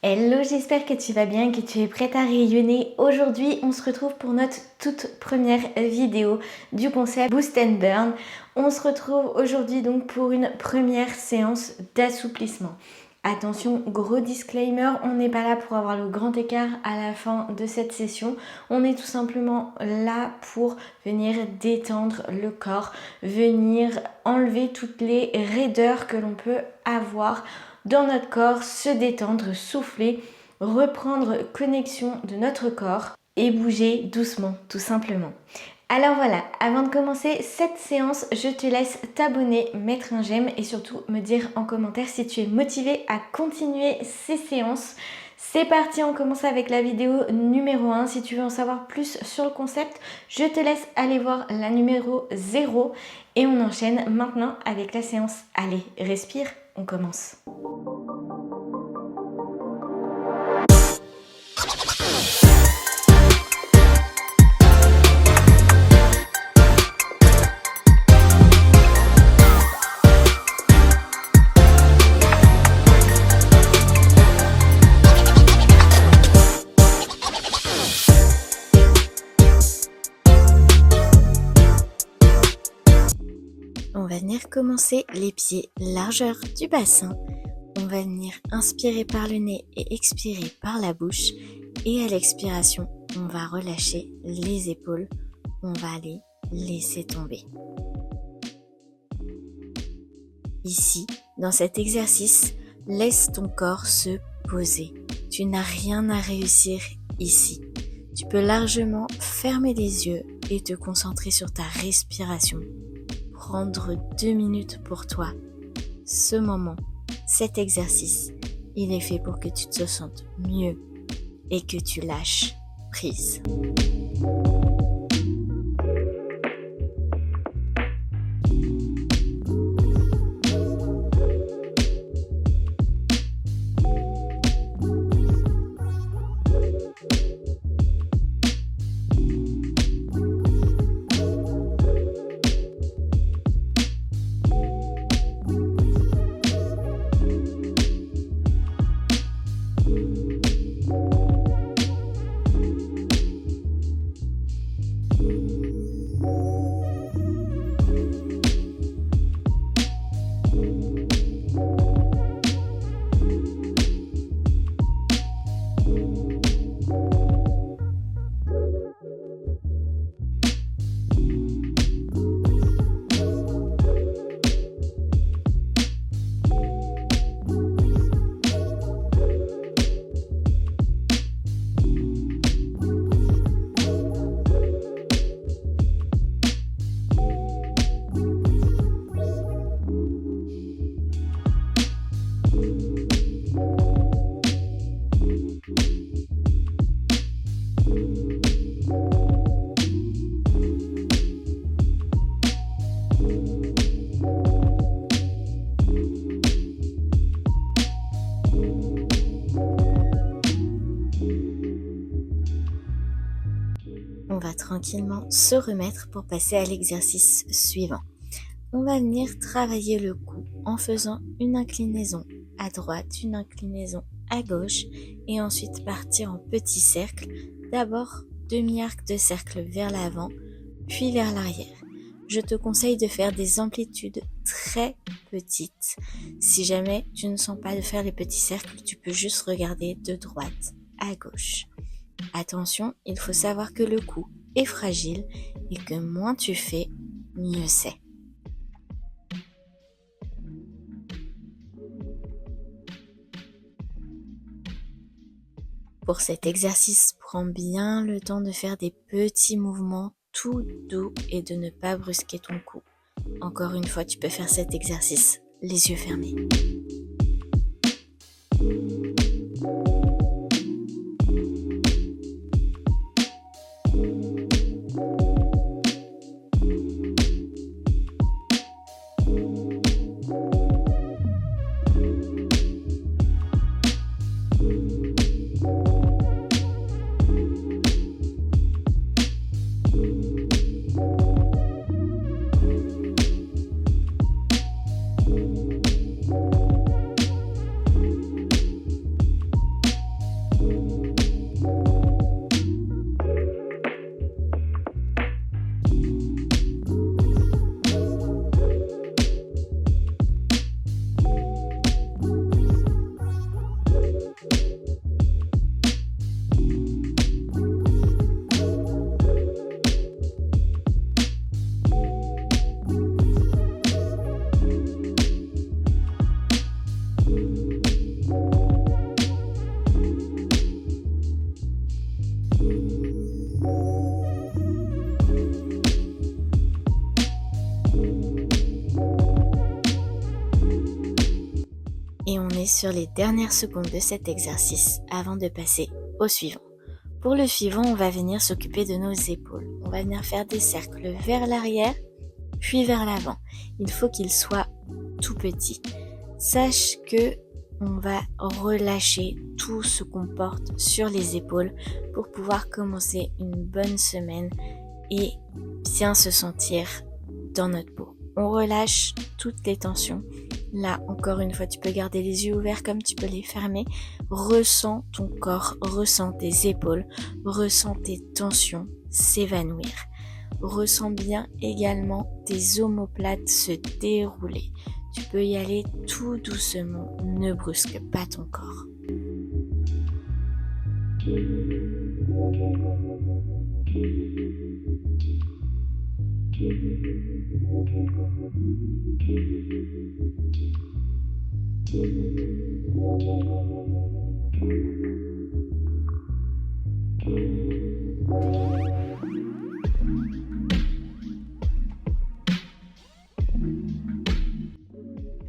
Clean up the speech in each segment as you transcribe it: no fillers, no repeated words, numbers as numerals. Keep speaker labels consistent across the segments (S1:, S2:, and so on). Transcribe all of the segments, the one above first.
S1: Hello, j'espère que tu vas bien, que tu es prête à rayonner. Aujourd'hui, on se retrouve pour notre toute première vidéo du concept Boost and Burn. On se retrouve aujourd'hui donc pour une première séance d'assouplissement. Attention, gros disclaimer, on n'est pas là pour avoir le grand écart à la fin de cette session. On est tout simplement là pour venir détendre le corps, venir enlever toutes les raideurs que l'on peut avoir dans notre corps, se détendre, souffler, reprendre connexion de notre corps et bouger doucement, tout simplement. Alors voilà, avant de commencer cette séance, je te laisse t'abonner, mettre un j'aime et surtout me dire en commentaire si tu es motivé à continuer ces séances. C'est parti, on commence avec la vidéo numéro 1. Si tu veux en savoir plus sur le concept, je te laisse aller voir la numéro 0 et on enchaîne maintenant avec la séance. Allez, respire, on commence. On va venir commencer les pieds largeur du bassin. On va venir inspirer par le nez et expirer par la bouche. Et à l'expiration, on va relâcher les épaules. On va aller laisser tomber. Ici, dans cet exercice, laisse ton corps se poser. Tu n'as rien à réussir ici. Tu peux largement fermer les yeux et te concentrer sur ta respiration. Prendre 2 minutes pour toi. Ce moment, cet exercice, il est fait pour que tu te sentes mieux et que tu lâches prise. On va tranquillement se remettre pour passer à l'exercice suivant. On va venir travailler le cou en faisant une inclinaison à droite, une inclinaison à gauche et ensuite partir en petit cercle. D'abord, demi-arc de cercle vers l'avant, puis vers l'arrière. Je te conseille de faire des amplitudes très petites. Si jamais tu ne sens pas de faire les petits cercles, tu peux juste regarder de droite à gauche. Attention, il faut savoir que le cou est fragile et que moins tu fais, mieux c'est. Pour cet exercice, prends bien le temps de faire des petits mouvements tout doux et de ne pas brusquer ton cou. Encore une fois, tu peux faire cet exercice les yeux fermés. sur les dernières secondes de cet exercice avant de passer au suivant. Pour le suivant, on va venir s'occuper de nos épaules. On va venir faire des cercles vers l'arrière, puis vers l'avant. Il faut qu'ils soient tout petits. Sache que on va relâcher tout ce qu'on porte sur les épaules pour pouvoir commencer une bonne semaine et bien se sentir dans notre peau. On relâche toutes les tensions. Là, encore une fois, tu peux garder les yeux ouverts comme tu peux les fermer. Ressens ton corps, ressens tes épaules, ressens tes tensions s'évanouir. Ressens bien également tes omoplates se dérouler. Tu peux y aller tout doucement, ne brusque pas ton corps.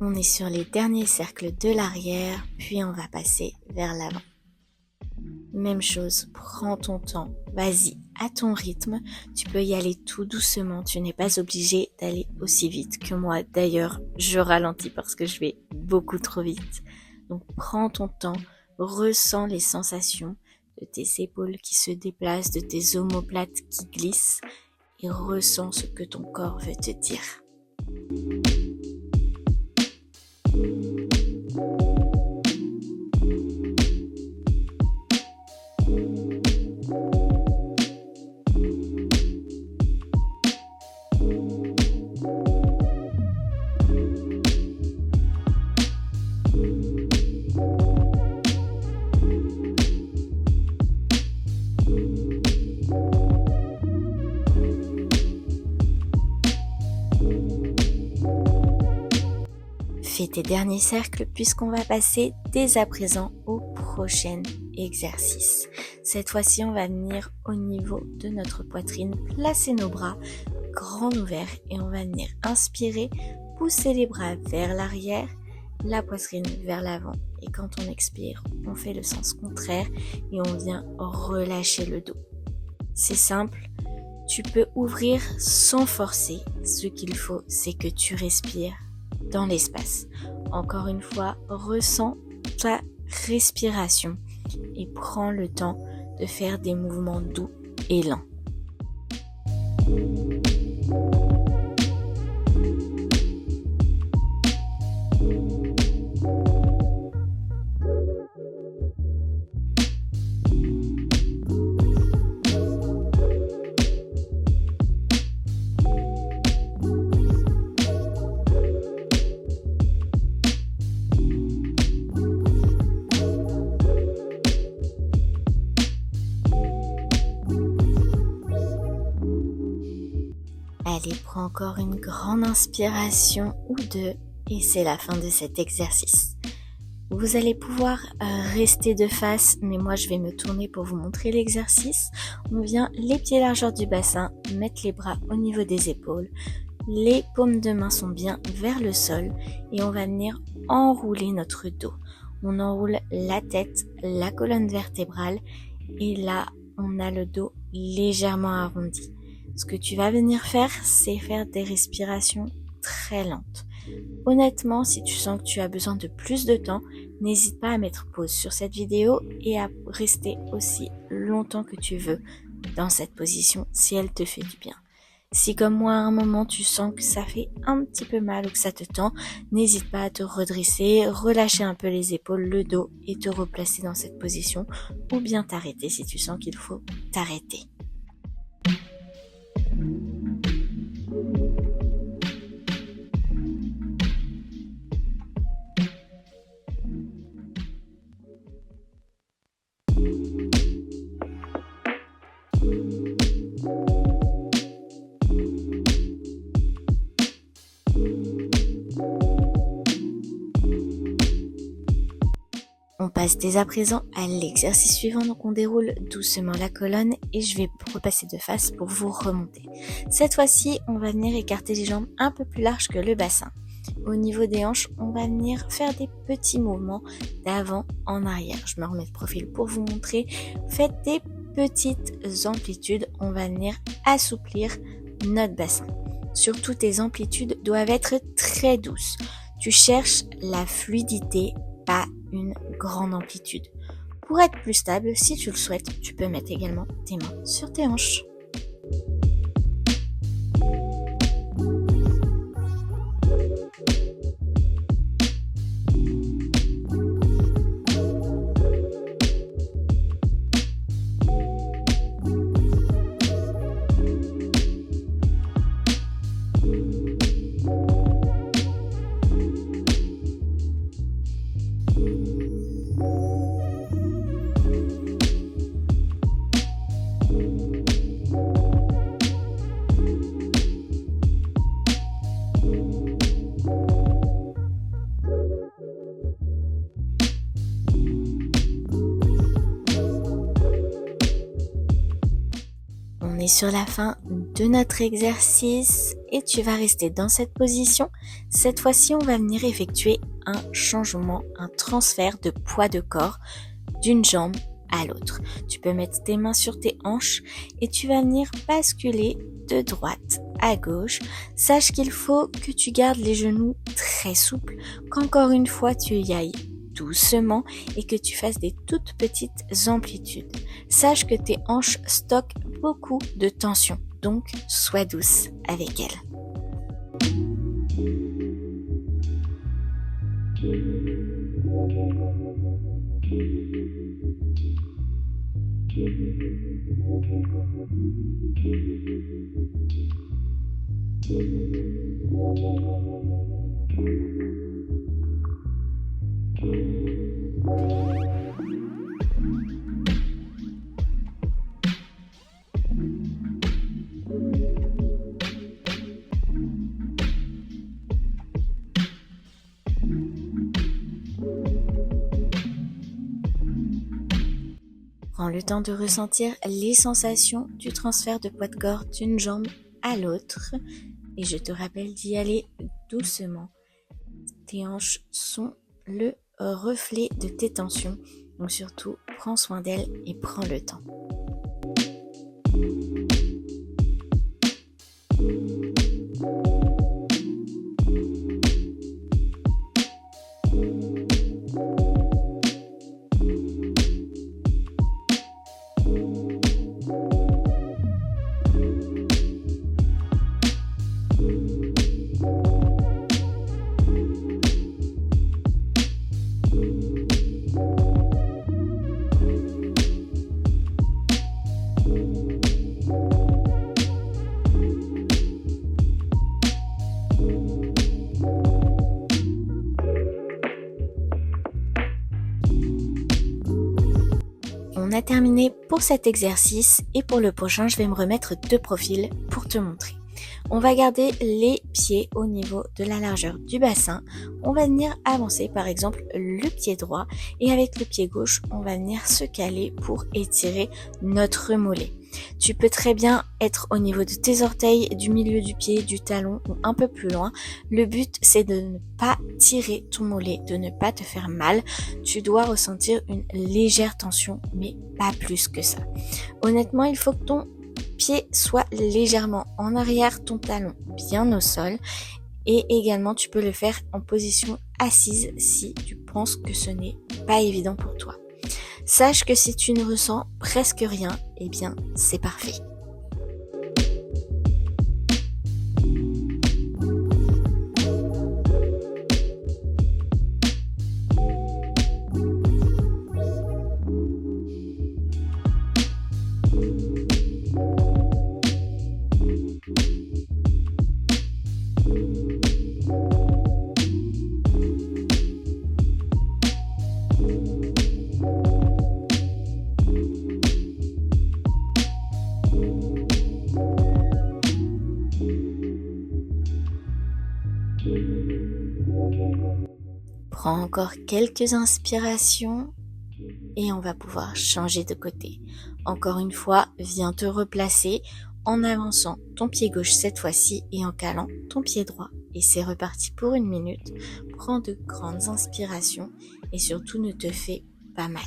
S1: On est sur les derniers cercles de l'arrière, puis on va passer vers l'avant. Même chose, prends ton temps, vas-y, à ton rythme, tu peux y aller tout doucement, tu n'es pas obligé d'aller aussi vite que moi. D'ailleurs, je ralentis parce que je vais beaucoup trop vite. Donc prends ton temps, ressens les sensations de tes épaules qui se déplacent, de tes omoplates qui glissent et ressens ce que ton corps veut te dire. Fais tes derniers cercles puisqu'on va passer dès à présent au prochain exercice. Cette fois-ci, on va venir au niveau de notre poitrine, placer nos bras grands ouverts et on va venir inspirer, pousser les bras vers l'arrière, la poitrine vers l'avant. Et quand on expire, on fait le sens contraire et on vient relâcher le dos. C'est simple, tu peux ouvrir sans forcer. Ce qu'il faut, c'est que tu respires dans l'espace. Encore une fois, ressens ta respiration et prends le temps de faire des mouvements doux et lents. Allez, prends encore une grande inspiration ou deux et c'est la fin de cet exercice. Vous allez pouvoir rester de face, mais moi je vais me tourner pour vous montrer l'exercice. On vient les pieds largeur du bassin, mettre les bras au niveau des épaules. Les paumes de main sont bien vers le sol et on va venir enrouler notre dos. On enroule la tête, la colonne vertébrale et là on a le dos légèrement arrondi. Ce que tu vas venir faire, c'est faire des respirations très lentes. Honnêtement, si tu sens que tu as besoin de plus de temps, n'hésite pas à mettre pause sur cette vidéo et à rester aussi longtemps que tu veux dans cette position si elle te fait du bien. Si comme moi à un moment tu sens que ça fait un petit peu mal ou que ça te tend, n'hésite pas à te redresser, relâcher un peu les épaules, le dos et te replacer dans cette position ou bien t'arrêter si tu sens qu'il faut t'arrêter. On passe dès à présent à l'exercice suivant, donc on déroule doucement la colonne et je vais repasser de face pour vous remonter. Cette fois-ci, on va venir écarter les jambes un peu plus larges que le bassin. Au niveau des hanches, on va venir faire des petits mouvements d'avant en arrière. Je me remets de profil pour vous montrer. Faites des petites amplitudes. On va venir assouplir notre bassin. Surtout, tes amplitudes doivent être très douces. Tu cherches la fluidité, pas une grande amplitude. Pour être plus stable, si tu le souhaites, tu peux mettre également tes mains sur tes hanches. On est sur la fin de notre exercice et tu vas rester dans cette position. Cette fois-ci, on va venir effectuer un changement, un transfert de poids de corps d'une jambe à l'autre. Tu peux mettre tes mains sur tes hanches et tu vas venir basculer de droite à gauche. Sache qu'il faut que tu gardes les genoux très souples, qu'encore une fois tu y ailles doucement et que tu fasses des toutes petites amplitudes. Sache que tes hanches stockent beaucoup de tension, donc sois douce avec elles. Prends le temps de ressentir les sensations du transfert de poids de corps d'une jambe à l'autre. Et je te rappelle d'y aller doucement. Tes hanches sont le reflet de tes tensions. Donc surtout, prends soin d'elles et prends le temps. On a terminé pour cet exercice et pour le prochain, je vais me remettre de profil pour te montrer. On va garder les pieds au niveau de la largeur du bassin. On va venir avancer par exemple le pied droit et avec le pied gauche, on va venir se caler pour étirer notre mollet. Tu peux très bien être au niveau de tes orteils, du milieu du pied, du talon ou un peu plus loin. Le but, c'est de ne pas tirer ton mollet, de ne pas te faire mal. Tu dois ressentir une légère tension, mais pas plus que ça. Honnêtement, il faut que ton pied soit légèrement en arrière, ton talon bien au sol. Et également, tu peux le faire en position assise si tu penses que ce n'est pas évident pour toi. Sache que si tu ne ressens presque rien, eh bien, c'est parfait. Prends encore quelques inspirations et on va pouvoir changer de côté. Encore une fois, viens te replacer en avançant ton pied gauche cette fois-ci et en calant ton pied droit. Et c'est reparti pour 1 minute. Prends de grandes inspirations et surtout ne te fais pas mal.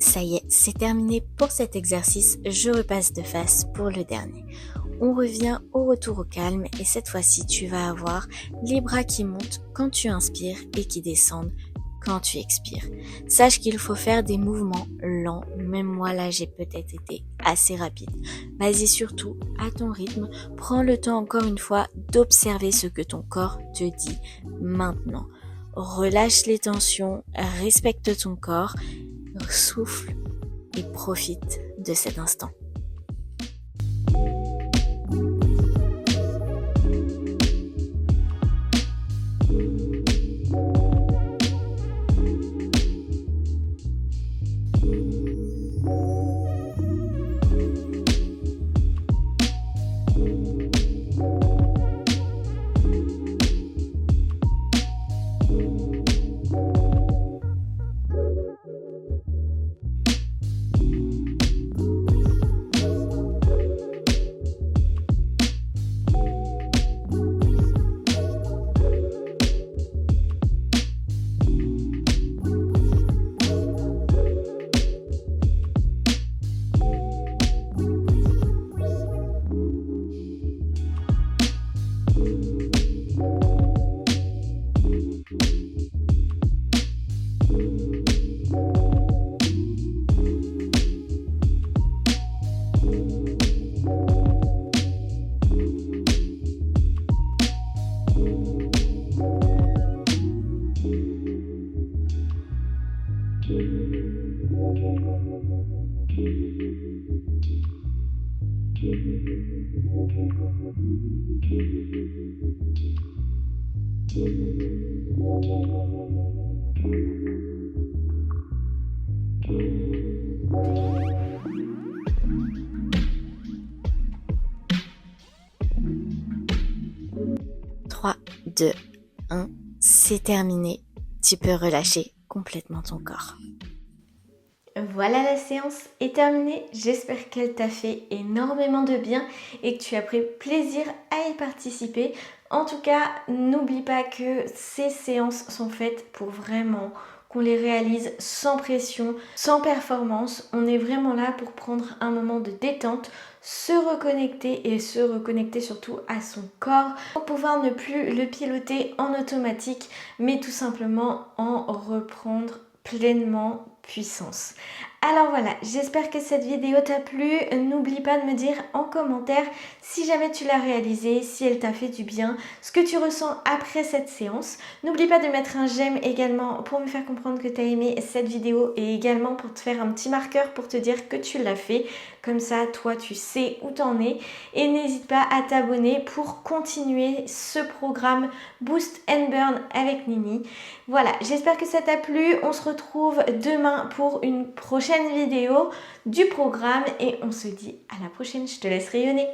S1: Ça y est, c'est terminé pour cet exercice, je repasse de face pour le dernier. On revient au retour au calme et cette fois-ci tu vas avoir les bras qui montent quand tu inspires et qui descendent quand tu expires. Sache qu'il faut faire des mouvements lents, même moi là j'ai peut-être été assez rapide. Vas-y surtout à ton rythme, prends le temps encore une fois d'observer ce que ton corps te dit maintenant. Relâche les tensions, respecte ton corps, souffle et profite de cet instant. Trois, 2, 1, c'est terminé. Tu peux relâcher complètement ton corps. Voilà, la séance est terminée. J'espère qu'elle t'a fait énormément de bien et que tu as pris plaisir à y participer. En tout cas, n'oublie pas que ces séances sont faites pour vraiment qu'on les réalise sans pression, sans performance. On est vraiment là pour prendre un moment de détente, se reconnecter et se reconnecter surtout à son corps pour pouvoir ne plus le piloter en automatique, mais tout simplement en reprendre pleinement puissance. Alors voilà, j'espère que cette vidéo t'a plu. N'oublie pas de me dire en commentaire si jamais tu l'as réalisée, si elle t'a fait du bien, ce que tu ressens après cette séance. N'oublie pas de mettre un j'aime également pour me faire comprendre que tu as aimé cette vidéo et également pour te faire un petit marqueur pour te dire que tu l'as fait. Comme ça, toi, tu sais où t'en es. Et n'hésite pas à t'abonner pour continuer ce programme Boost and Burn avec Nini. Voilà, j'espère que ça t'a plu. On se retrouve demain pour une prochaine vidéo du programme et on se dit à la prochaine. Je te laisse rayonner.